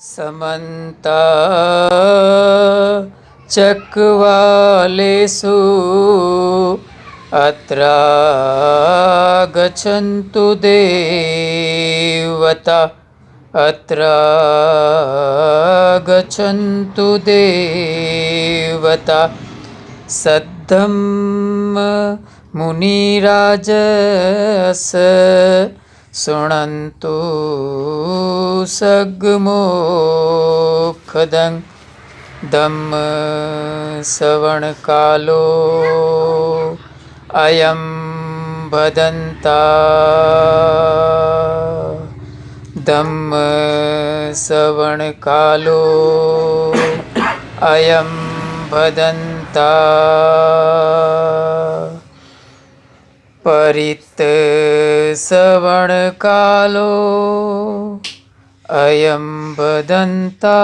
समन्ता चक्रवालेषु अत्र गच्छन्तु देवता अत्र गच्छन्तु देवता सद्धं मुनिराजस शृण्वन्तु सद्गमुखदं धम्म श्रवणकालो अयं भदन्ता धम्म श्रवणकालो अयं भदन्ता परित श्रवणकालो अयं भदन्ता।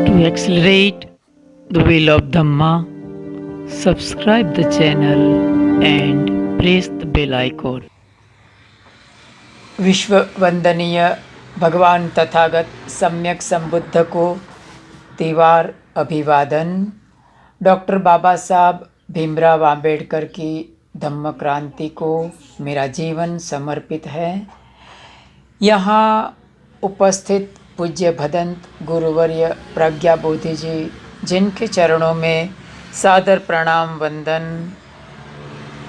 To accelerate the wheel of Dhamma, subscribe the channel and press the bell icon. विश्व वंदनीय भगवान तथागत सम्यक संबुद्ध को त्रिवार अभिवादन। डॉक्टर बाबा साहब भीमराव आम्बेडकर की धम्म क्रांति को मेरा जीवन समर्पित है। यहाँ उपस्थित पूज्य भदंत गुरुवर्य प्रज्ञा बोधि जी, जिनके चरणों में सादर प्रणाम वंदन।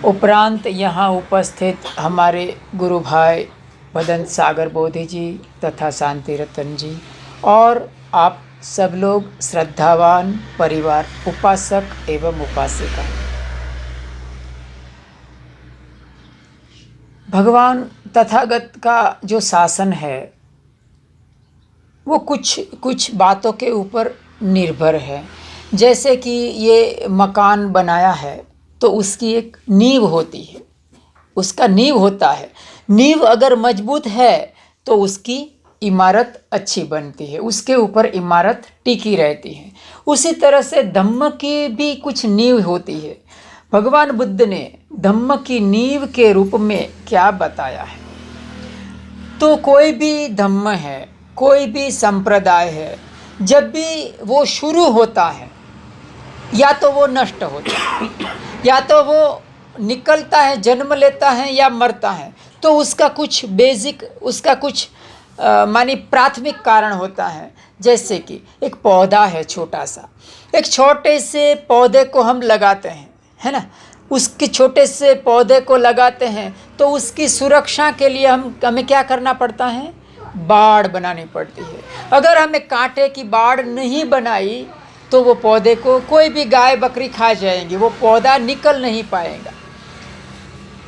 उपरांत यहाँ उपस्थित हमारे गुरु भाई भदंत सागर बोधि जी तथा शांति रतन जी और आप सब लोग श्रद्धावान परिवार उपासक एवं उपासिका। भगवान तथागत का जो शासन है वो कुछ बातों के ऊपर निर्भर है। जैसे कि ये मकान बनाया है तो उसकी एक नींव होती है, उसका नींव होता है। नींव अगर मजबूत है तो उसकी इमारत अच्छी बनती है, उसके ऊपर इमारत टिकी रहती है। उसी तरह से धम्म की भी कुछ नींव होती है। भगवान बुद्ध ने धम्म की नींव के रूप में क्या बताया है? तो कोई भी धम्म है, कोई भी संप्रदाय है, जब भी वो शुरू होता है या तो वो नष्ट होता है या तो वो निकलता है, जन्म लेता है या मरता है, तो उसका कुछ बेसिक, उसका कुछ मानी प्राथमिक कारण होता है। जैसे कि एक पौधा है छोटा सा, एक छोटे से पौधे को हम लगाते हैं, है ना। उसके छोटे से पौधे को लगाते हैं तो उसकी सुरक्षा के लिए हमें क्या करना पड़ता है? बाड़ बनानी पड़ती है। अगर हमें कांटे की बाड़ नहीं बनाई तो वो पौधे को कोई भी गाय बकरी खा जाएंगी, वो पौधा निकल नहीं पाएगा।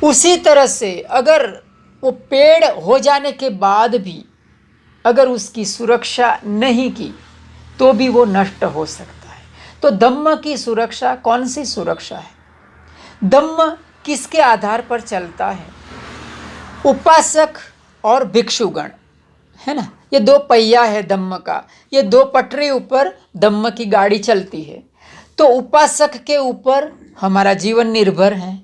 उसी तरह से अगर वो पेड़ हो जाने के बाद भी अगर उसकी सुरक्षा नहीं की तो भी वो नष्ट हो सकता है। तो धम्म की सुरक्षा कौन सी सुरक्षा है? धम्म किसके आधार पर चलता है? उपासक और भिक्षुगण, है ना। ये दो पहिया है धम्म का, ये दो पटरी ऊपर धम्म की गाड़ी चलती है। तो उपासक के ऊपर हमारा जीवन निर्भर है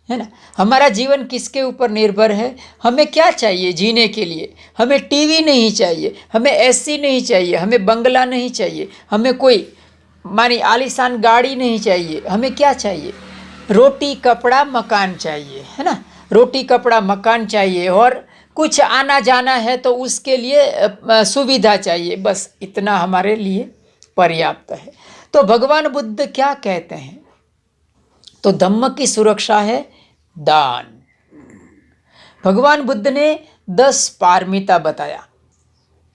ना। हमारा जीवन किसके ऊपर निर्भर है? हमें क्या चाहिए जीने के लिए? हमें टीवी नहीं चाहिए, हमें एसी नहीं चाहिए, हमें बंगला नहीं चाहिए, हमें कोई मानी आलीशान गाड़ी नहीं चाहिए। हमें क्या चाहिए? रोटी कपड़ा मकान चाहिए, है ना। रोटी कपड़ा मकान चाहिए और कुछ आना जाना है तो उसके लिए सुविधा चाहिए। बस इतना हमारे लिए पर्याप्त है। तो भगवान बुद्ध क्या कहते हैं? तो धम्म की सुरक्षा है दान। भगवान बुद्ध ने 10 पारमिता बताया।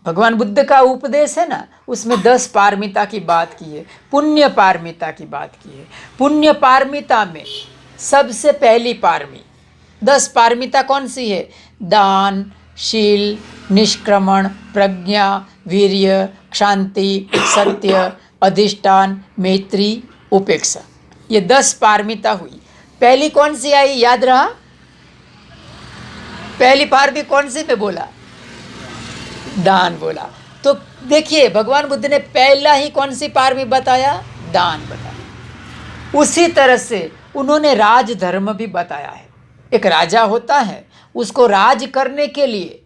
भगवान बुद्ध का उपदेश है ना, उसमें 10 पारमिता की बात की है, पुण्य पारमिता की बात की है। पुण्य पारमिता में सबसे पहली पारमी, 10 पारमिता कौन सी है? दान, शील, निष्क्रमण, प्रज्ञा, वीर्य, शांति, सत्य, अधिष्ठान, मैत्री, उपेक्षा। ये 10 पारमिता हुई। पहली कौन सी आई, याद रहा? पहली पारमी कौन सी में बोला? दान बोला। तो देखिए भगवान बुद्ध ने पहला ही कौन सी पारमी बताया? दान बताया। उसी तरह से उन्होंने राज धर्म भी बताया है। एक राजा होता है, उसको राज करने के लिए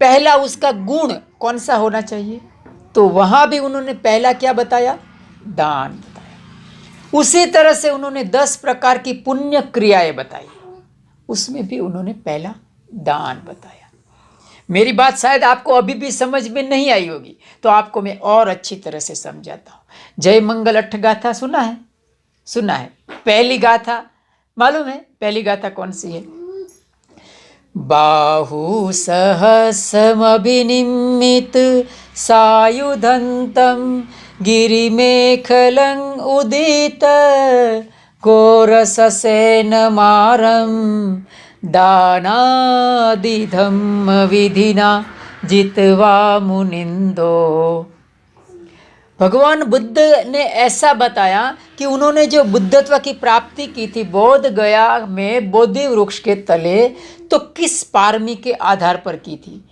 पहला उसका गुण कौन सा होना चाहिए, तो वहाँ भी उन्होंने पहला क्या बताया, दान बताया। उसी तरह से उन्होंने 10 प्रकार की पुण्य क्रियाएं बताई, उसमें भी उन्होंने पहला दान बताया। मेरी बात शायद आपको अभी भी समझ में नहीं आई होगी, तो आपको मैं और अच्छी तरह से समझाता हूँ। जय मंगल अट्ठ गाथा सुना है? सुना है। पहली गाथा मालूम है? पहली गाथा कौन सी है? बाहु सहस्रमभिनिमित सायुधन्तं गिरिमेखलं उदित कोरससेनमारं दानादिधम्म विधिना जित्वा मुनिंदो। भगवान बुद्ध ने ऐसा बताया कि उन्होंने जो बुद्धत्व की प्राप्ति की थी बोध गया में बोधि वृक्ष के तले, तो किस पारमी के आधार पर की थी?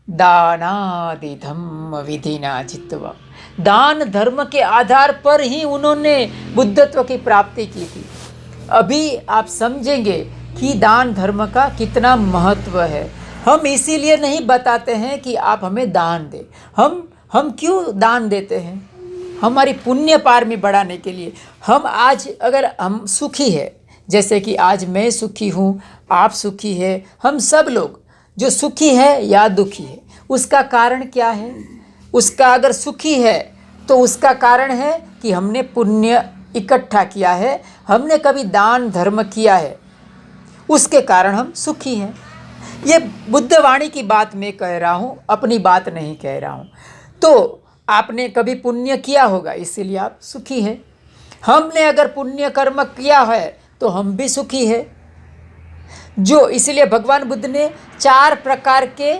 दानादि धम्म विधिना जित्वा। दान धर्म के आधार पर ही उन्होंने बुद्धत्व की प्राप्ति की थी। अभी आप समझेंगे कि दान धर्म का कितना महत्व है। हम इसीलिए नहीं बताते हैं कि आप हमें दान दें। हम क्यों दान देते हैं? हमारी पुण्य पारमी बढ़ाने के लिए। हम आज अगर हम सुखी है, जैसे कि आज मैं सुखी हूँ, आप सुखी है, हम सब लोग जो सुखी है या दुखी है, उसका कारण क्या है? उसका अगर सुखी है तो उसका कारण है कि हमने पुण्य इकट्ठा किया है, हमने कभी दान धर्म किया है, उसके कारण हम सुखी हैं। ये बुद्धवाणी की बात मैं कह रहा हूँ, अपनी बात नहीं कह रहा हूँ। तो आपने कभी पुण्य किया होगा, इसीलिए आप सुखी हैं। हमने अगर पुण्य कर्म किया है तो हम भी सुखी है। जो इसलिए भगवान बुद्ध ने 4 प्रकार के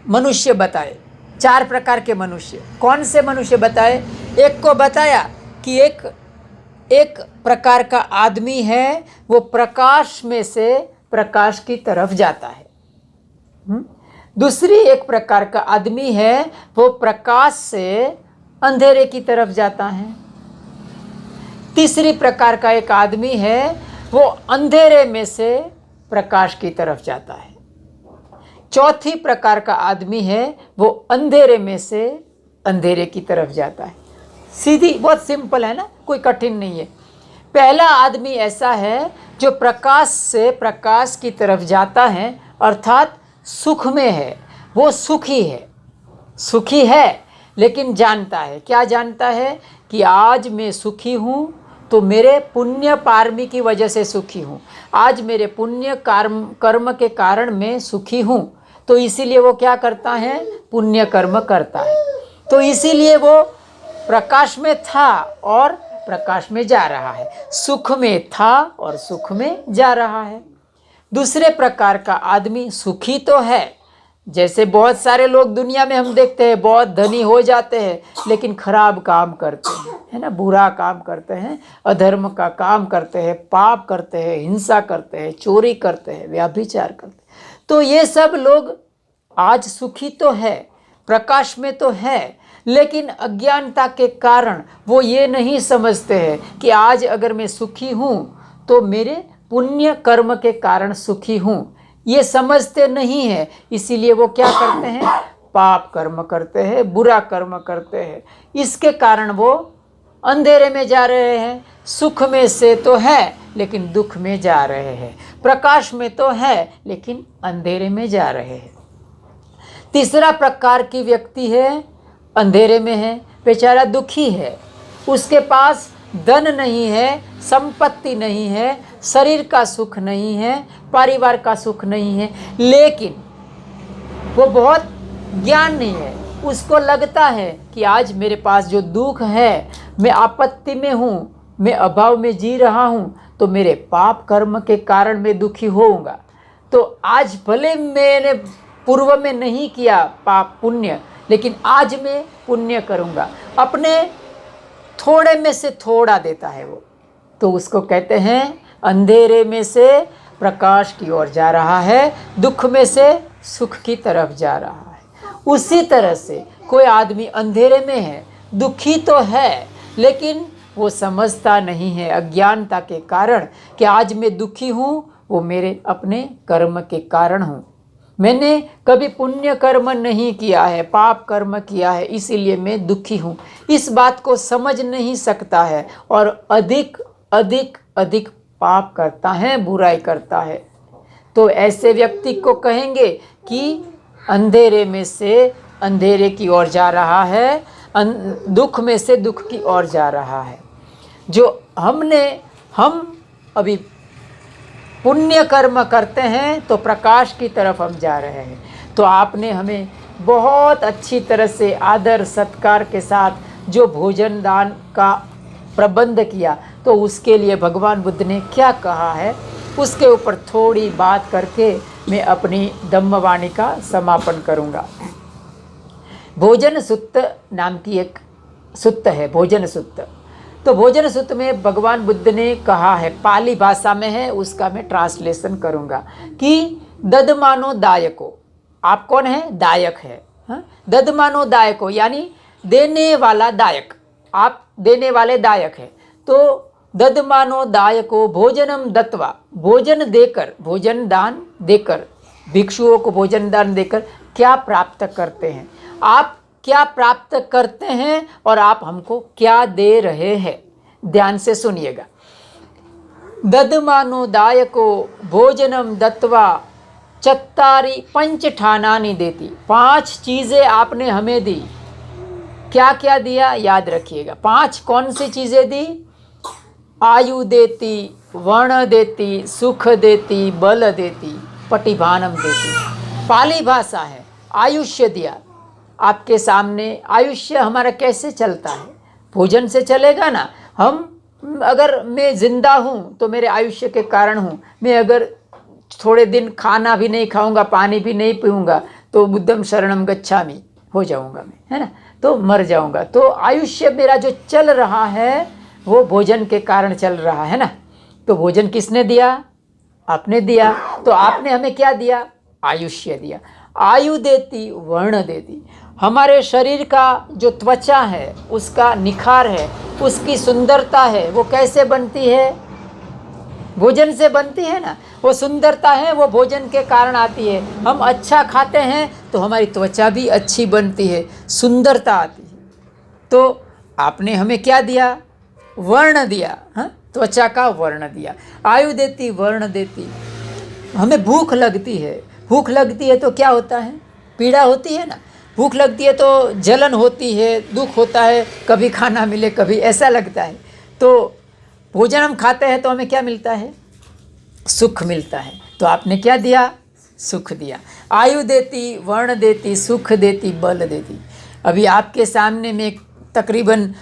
मनुष्य बताए। 4 प्रकार के मनुष्य कौन से मनुष्य बताए? एक को बताया कि एक प्रकार का आदमी है, वो प्रकाश में से प्रकाश की तरफ जाता है। दूसरी एक प्रकार का आदमी है, वो प्रकाश से अंधेरे की तरफ जाता है। तीसरी प्रकार का एक आदमी है, वो अंधेरे में से प्रकाश की तरफ जाता है। चौथी प्रकार का आदमी है, वो अंधेरे में से अंधेरे की तरफ जाता है। सीधी, बहुत सिंपल है ना, कोई कठिन नहीं है। पहला आदमी ऐसा है जो प्रकाश से प्रकाश की तरफ जाता है, अर्थात सुख में है, वो सुखी है। सुखी है लेकिन जानता है, क्या जानता है? कि आज मैं सुखी हूँ तो मेरे पुण्य पारमी की वजह से सुखी हूँ। आज मेरे पुण्य कर्म के कारण मैं सुखी हूँ, तो इसीलिए वो क्या करता है? पुण्य कर्म करता है। तो इसीलिए वो प्रकाश में था और प्रकाश में जा रहा है, सुख में था और सुख में जा रहा है। दूसरे प्रकार का आदमी सुखी तो है, जैसे बहुत सारे लोग दुनिया में हम देखते हैं, बहुत धनी हो जाते हैं लेकिन खराब काम करते हैं, है ना, बुरा काम करते हैं, अधर्म का काम करते हैं, पाप करते हैं, हिंसा करते हैं, चोरी करते हैं, व्यभिचार करते हैं। तो ये सब लोग आज सुखी तो है, प्रकाश में तो है, लेकिन अज्ञानता के कारण वो ये नहीं समझते हैं कि आज अगर मैं सुखी हूँ तो मेरे पुण्य कर्म के कारण सुखी हूँ। ये समझते नहीं है, इसीलिए वो क्या करते हैं? पाप कर्म करते हैं, बुरा कर्म करते हैं। इसके कारण वो अंधेरे में जा रहे हैं। सुख में से तो है लेकिन दुख में जा रहे हैं, प्रकाश में तो है लेकिन अंधेरे में जा रहे हैं। तीसरा प्रकार की व्यक्ति है, अंधेरे में है, बेचारा दुखी है, उसके पास धन नहीं है, संपत्ति नहीं है, शरीर का सुख नहीं है, परिवार का सुख नहीं है, लेकिन वो बहुत ज्ञान नहीं है। उसको लगता है कि आज मेरे पास जो दुख है, मैं आपत्ति में हूँ, मैं अभाव में जी रहा हूँ, तो मेरे पाप कर्म के कारण मैं दुखी होऊंगा। तो आज भले मैंने पूर्व में नहीं किया पाप पुण्य, लेकिन आज मैं पुण्य करूँगा। अपने थोड़े में से थोड़ा देता है वो, तो उसको कहते हैं अंधेरे में से प्रकाश की ओर जा रहा है, दुख में से सुख की तरफ जा रहा है। उसी तरह से कोई आदमी अंधेरे में है, दुखी तो है, लेकिन वो समझता नहीं है अज्ञानता के कारण कि आज मैं दुखी हूँ, वो मेरे अपने कर्म के कारण हूँ। मैंने कभी पुण्य कर्म नहीं किया है, पाप कर्म किया है, इसीलिए मैं दुखी हूँ। इस बात को समझ नहीं सकता है और अधिक अधिक अधिक पाप करता है, बुराई करता है। तो ऐसे व्यक्ति को कहेंगे कि अंधेरे में से अंधेरे की ओर जा रहा है, दुख में से दुख की ओर जा रहा है। जो हम अभी पुण्य कर्म करते हैं तो प्रकाश की तरफ हम जा रहे हैं। तो आपने हमें बहुत अच्छी तरह से आदर सत्कार के साथ जो भोजन दान का प्रबंध किया, तो उसके लिए भगवान बुद्ध ने क्या कहा है उसके ऊपर थोड़ी बात करके मैं अपनी धम्मवाणी का समापन करूँगा। भोजन सुत्त नाम की एक सुत्त है, भोजन सुत्त। तो भोजन सुत्त में भगवान बुद्ध ने कहा है, पाली भाषा में है, उसका मैं ट्रांसलेशन करूँगा कि ददमानो दायको। आप कौन है? दायक है। हाँ, ददमानो दायको यानी देने वाला दायक, आप देने वाले दायक है। तो ददमानो दायको भोजनम दत्वा, भोजन देकर, भोजन दान देकर, भिक्षुओं को भोजन दान देकर क्या प्राप्त करते हैं? आप क्या प्राप्त करते हैं और आप हमको क्या दे रहे हैं? ध्यान से सुनिएगा। ददमानो दायको भोजनम दत्वा चत्तारी पंच ठानानी देती। 5 चीज़ें आपने हमें दी। क्या क्या दिया? याद रखिएगा। 5 कौन सी चीज़ें दी? आयु देती, वर्ण देती, सुख देती, बल देती, पटिभानम देती। पाली भाषा है। आयुष्य दिया। आपके सामने आयुष्य हमारा कैसे चलता है? भोजन से चलेगा ना। अगर मैं जिंदा हूँ तो मेरे आयुष्य के कारण हूँ। मैं अगर थोड़े दिन खाना भी नहीं खाऊंगा, पानी भी नहीं पीऊँगा, तो बुद्धम शरणम गच्छामि हो जाऊँगा मैं, है ना, तो मर जाऊँगा। तो आयुष्य मेरा जो चल रहा है वो भोजन के कारण चल रहा है ना। तो भोजन किसने दिया? आपने दिया। तो आपने हमें क्या दिया? आयुष्य दिया। आयु देती, वर्ण देती। हमारे शरीर का जो त्वचा है उसका निखार है, उसकी सुंदरता है, वो कैसे बनती है? भोजन से बनती है ना। वो सुंदरता है वो भोजन के कारण आती है। हम अच्छा खाते हैं तो हमारी त्वचा भी अच्छी बनती है, सुंदरता आती है। तो आपने हमें क्या दिया? वर्ण दिया। हाँ, त्वचा का वर्ण दिया। आयु देती, वर्ण देती। हमें भूख लगती है। भूख लगती है तो क्या होता है? पीड़ा होती है ना। भूख लगती है तो जलन होती है, दुख होता है, कभी खाना मिले कभी ऐसा लगता है। तो भोजन हम खाते हैं तो हमें क्या मिलता है? सुख मिलता है। तो आपने क्या दिया? सुख दिया। आयु देती, वर्ण देती, सुख देती, बल देती। अभी आपके सामने में तकरीबन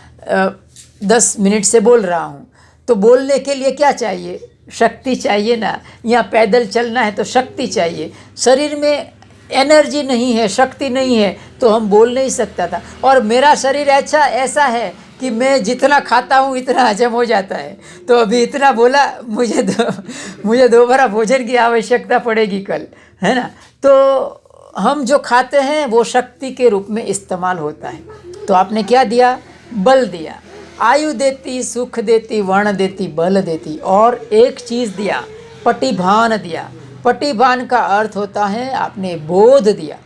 10 मिनट से बोल रहा हूँ, तो बोलने के लिए क्या चाहिए? शक्ति चाहिए ना। यहाँ पैदल चलना है तो शक्ति चाहिए। शरीर में एनर्जी नहीं है, शक्ति नहीं है, तो हम बोल नहीं सकता था। और मेरा शरीर ऐसा है कि मैं जितना खाता हूँ इतना हजम हो जाता है। तो अभी इतना बोला, मुझे दोबारा भोजन की आवश्यकता पड़ेगी कल, है ना। तो हम जो खाते हैं वो शक्ति के रूप में इस्तेमाल होता है। तो आपने क्या दिया? बल दिया। आयु देती, सुख देती, वर्ण देती, बल देती। और एक चीज़ दिया, पटिभान दिया। पटिभान का अर्थ होता है आपने बोध दिया।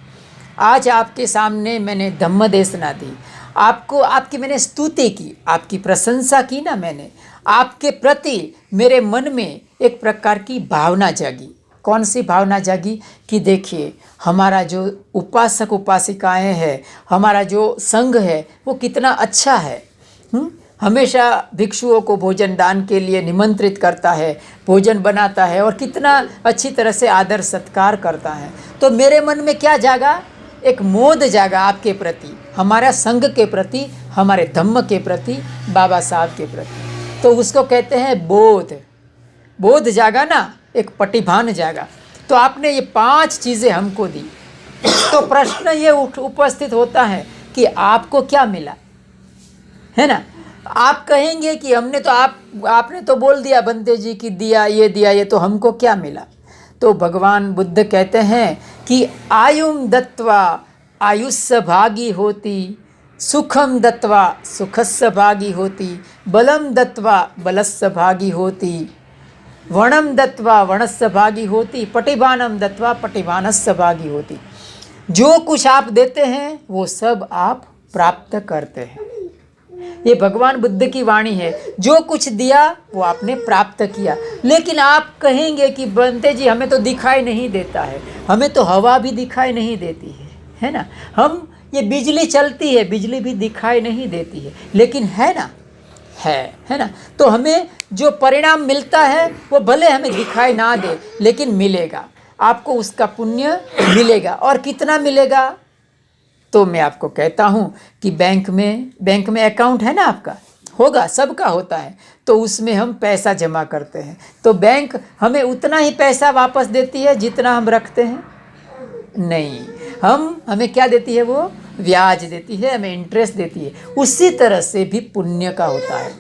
आज आपके सामने मैंने धम्म देशना दी, आपकी मैंने स्तुति की, आपकी प्रशंसा की ना मैंने। आपके प्रति मेरे मन में एक प्रकार की भावना जागी। कौन सी भावना जागी? कि देखिए हमारा जो उपासक उपासिकाएं हैं, हमारा जो संघ है वो कितना अच्छा है। हमेशा भिक्षुओं को भोजन दान के लिए निमंत्रित करता है, भोजन बनाता है और कितना अच्छी तरह से आदर सत्कार करता है। तो मेरे मन में क्या जागा? एक मोद जागा आपके प्रति, हमारा संघ के प्रति, हमारे धम्म के प्रति, बाबा साहब के प्रति। तो उसको कहते हैं बोध। बोध जागा ना, एक पटिभान जागा। तो आपने ये 5 चीज़ें हमको दी। तो प्रश्न ये उपस्थित होता है कि आपको क्या मिला, है ना। आप कहेंगे कि हमने तो आपने तो बोल दिया बंदे जी की दिया ये, तो हमको क्या मिला? तो भगवान बुद्ध कहते हैं कि आयुम दत्वा आयुष्य भागी होती, सुखम दत्वा सुखस्य भागी होती, बलम दत्वा बलस्य भागी होती, वणम दत्वा वणस्य भागी होती, पटिबानम दत्वा पटिबानस्य भागी होती। जो कुछ आप देते हैं वो सब आप प्राप्त करते हैं। ये भगवान बुद्ध की वाणी है। जो कुछ दिया वो आपने प्राप्त किया। लेकिन आप कहेंगे कि बंते जी हमें तो दिखाई नहीं देता है, हमें तो हवा भी दिखाई नहीं देती है ना, हम ये बिजली चलती है, बिजली भी दिखाई नहीं देती है, लेकिन है ना, है ना। तो हमें जो परिणाम मिलता है वो भले हमें दिखाई ना दे, लेकिन मिलेगा, आपको उसका पुण्य मिलेगा। और कितना मिलेगा? तो मैं आपको कहता हूँ कि बैंक में अकाउंट है ना आपका, होगा, सबका होता है, तो उसमें हम पैसा जमा करते हैं, तो बैंक हमें उतना ही पैसा वापस देती है जितना हम रखते हैं? नहीं, हमें क्या देती है? वो ब्याज देती है, हमें इंटरेस्ट देती है। उसी तरह से भी पुण्य का होता है।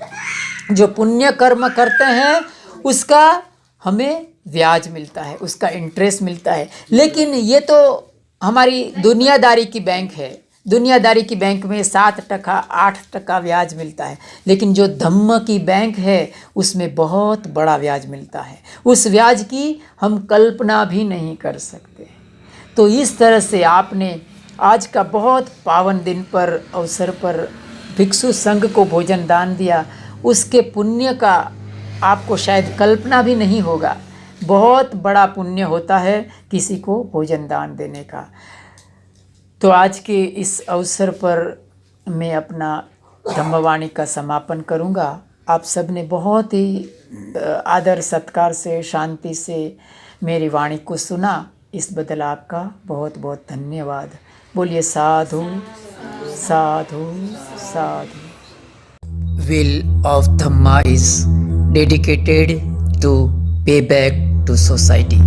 जो पुण्य कर्म करते हैं उसका हमें ब्याज मिलता है, उसका इंटरेस्ट मिलता है। लेकिन ये तो हमारी दुनियादारी की बैंक है। दुनियादारी की बैंक में 7% 8% ब्याज मिलता है, लेकिन जो धम्म की बैंक है उसमें बहुत बड़ा ब्याज मिलता है। उस ब्याज की हम कल्पना भी नहीं कर सकते। तो इस तरह से आपने आज का बहुत पावन दिन पर अवसर पर भिक्षु संघ को भोजन दान दिया, उसके पुण्य का आपको शायद कल्पना भी नहीं होगा। बहुत बड़ा पुण्य होता है किसी को भोजन दान देने का। तो आज के इस अवसर पर मैं अपना धम्मवाणी का समापन करूँगा। आप सब ने बहुत ही आदर सत्कार से, शांति से मेरी वाणी को सुना, इस बदल आपका बहुत बहुत धन्यवाद। बोलिए साधु साधु साधु। Will of Dhamma is dedicated to pay back to society.